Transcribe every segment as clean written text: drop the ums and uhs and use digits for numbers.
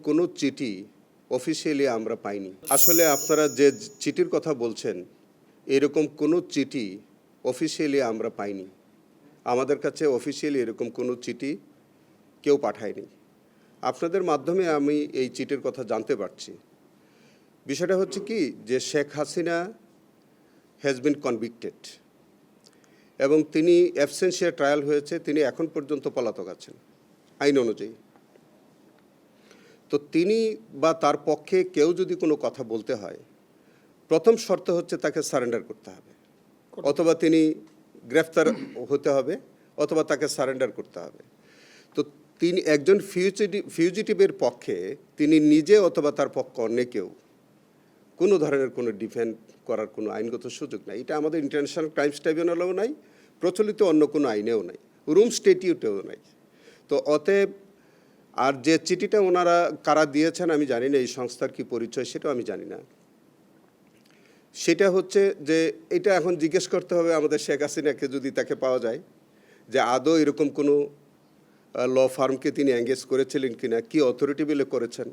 কোনো চিঠি অফিসিয়ালি আমরা পাইনি। আসলে আপনারা যে চিঠির কথা বলছেন, এরকম কোনো চিঠি অফিসিয়ালি আমরা পাইনি। আমাদের কাছে অফিসিয়ালি এরকম কোনো চিঠি কেউ পাঠায়নি। আপনাদের মাধ্যমে আমি এই চিঠির কথা জানতে পারছি। বিষয়টা হচ্ছে কি, যে Sheikh Hasina has been convicted এবং তিনি অ্যাবসেন্সিয়া ট্রায়াল হয়েছে, তিনি এখন পর্যন্ত পলাতক আছেন আইন অনুযায়ী। তো তিনি বা তার পক্ষে কেউ যদি কোনো কথা বলতে হয়, প্রথম শর্ত হচ্ছে তাকে সারেন্ডার করতে হবে, অথবা তিনি গ্রেফতার হতে হবে, অথবা তাকে সারেন্ডার করতে হবে। তো তিনি একজন ফিউজিটিভের পক্ষে তিনি নিজে অথবা তার পক্ষে অন্য কেউ কোনো ধরনের কোনো ডিফেন্ড করার কোনো আইনগত সুযোগ নাই। এটা আমাদের ইন্টারন্যাশনাল ক্রাইমস ট্রাইব্যুনালেও নাই, প্রচলিত অন্য কোনো আইনেও নাই, রুম স্টেটিউটেও নাই। তো অতএব আর যে চিঠিটা ওনারা কারা দিয়েছেন আমি জানি না, এই সংস্থার কি পরিচয় সেটাও আমি জানি না। সেটা হচ্ছে যে এটা এখন জিজ্ঞেস করতে হবে আমাদের শেখ হাসিনাকে, যদি তাকে পাওয়া যায়, যে আদৌ এরকম কোনো ল ফার্মকে তিনি এঙ্গেজ করেছিলেন কিনা, কি অথরিটি বিলে করেছেন,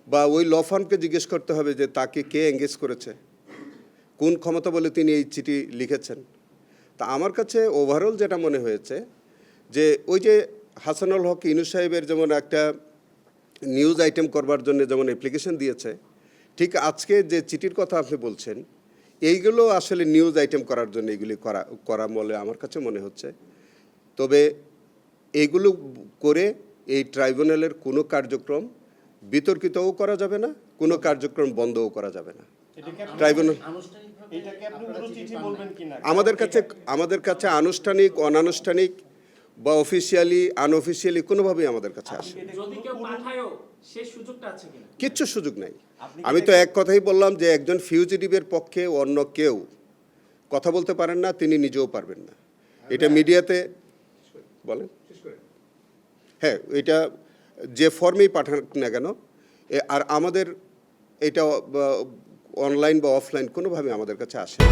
বা ওই ল ফার্মকে জিজ্ঞেস করতে হবে যে তাকে কে এঙ্গেজ করেছে, কোন ক্ষমতা বলে তিনি এই চিঠি লিখেছেন। তা আমার কাছে ওভারঅল যেটা মনে হয়েছে, যে ওই যে হাসানুল হক ইনু সাহেবের যেমন একটা নিউজ আইটেম করবার জন্য যেমন অ্যাপ্লিকেশন দিয়েছে, ঠিক আজকে যে চিঠির কথা আপনি বলছেন, এইগুলো আসলে নিউজ আইটেম করার জন্য এগুলি করা বলে আমার কাছে মনে হচ্ছে। তবে এইগুলো করে এই ট্রাইব্যুনালের কোনো কার্যক্রম বিতর্কিতও করা যাবে না, কোনো কার্যক্রম বন্ধও করা যাবে না। ট্রাইব্যুনাল আমাদের কাছে আনুষ্ঠানিক, অনানুষ্ঠানিক বা অফিসিয়ালি, আনঅফিসিয়ালি কোনোভাবেই আমাদের কাছে আসে কিচ্ছু সুযোগ নাই। আমি তো এক কথাই বললাম যে একজন ফিউজিটিভের পক্ষে অন্য কেউ কথা বলতে পারেন না, তিনি নিজেও পারবেন না। এটা মিডিয়াতে বলেন, হ্যাঁ, এটা যে ফর্মেই পাঠান না কেন, আর আমাদের এটা অনলাইন বা অফলাইন কোনোভাবে আমাদের কাছে আসে না।